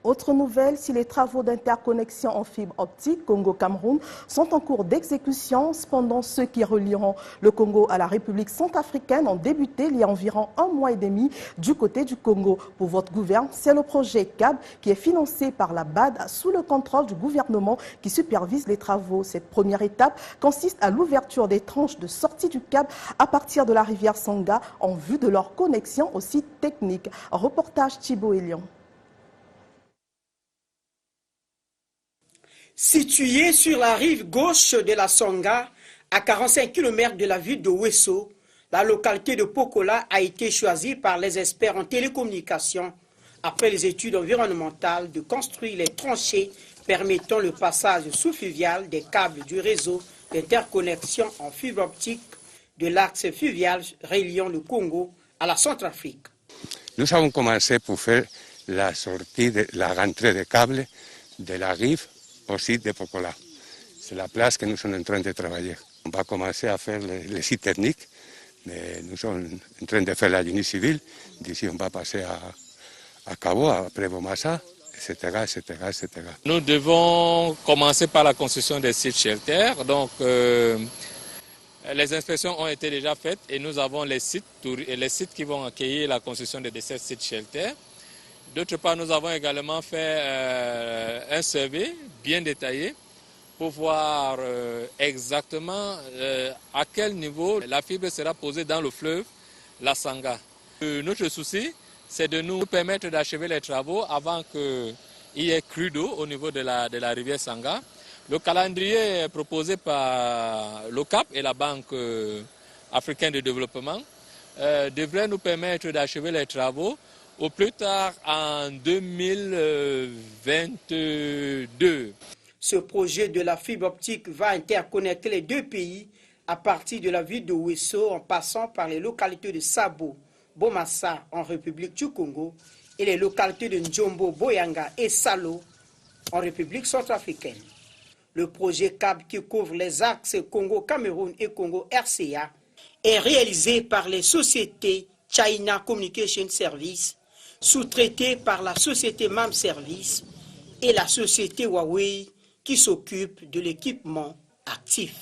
Autre nouvelle, si les travaux d'interconnexion en fibre optique Congo-Cameroun sont en cours d'exécution, cependant ceux qui relieront le Congo à la République centrafricaine ont débuté il y a environ 1 mois et demi du côté du Congo. Pour votre gouvernement, c'est le projet CAB qui est financé par la BAD sous le contrôle du gouvernement qui supervise les travaux. Cette première étape consiste à l'ouverture des tranches de sortie du CAB à partir de la rivière Sanga en vue de leur connexion au site technique. Reportage Thibaut Elion. Situé sur la rive gauche de la Songa, à 45 km de la ville de Ouesso, la localité de Pokola a été choisie par les experts en télécommunications après les études environnementales de construire les tranchées permettant le passage sous-fluvial des câbles du réseau d'interconnexion en fibre optique de l'axe fluvial reliant le Congo à la Centrafrique. Nous avons commencé pour faire la sortie, la rentrée des câbles de la rive au site de Pokola. C'est la place que nous sommes en train de travailler. On va commencer à faire les sites techniques, mais nous sommes en train de faire la génie civile. D'ici, on va passer à Cabo, après Bomassa, etc., etc., etc. Nous devons commencer par la construction des sites shelters. Donc, les inspections ont été déjà faites et nous avons les sites qui vont accueillir la construction de ces sites shelters. D'autre part, nous avons également fait un survey bien détaillé pour voir exactement à quel niveau la fibre sera posée dans le fleuve, la Sanga. Notre souci, c'est de nous permettre d'achever les travaux avant qu'il y ait crue d'eau au niveau de la rivière Sanga. Le calendrier proposé par l'OCAP et la Banque africaine de développement devrait nous permettre d'achever les travaux au plus tard en 2022. Ce projet de la fibre optique va interconnecter les deux pays à partir de la ville de Ouesso en passant par les localités de Sabo, Bomassa en République du Congo et les localités de Njombo, Boyanga et Salo en République centrafricaine. Le projet CAB qui couvre les axes Congo-Cameroun et Congo-RCA est réalisé par les sociétés China Communication Service, sous-traité par la société MAM Service et la société Huawei qui s'occupe de l'équipement actif.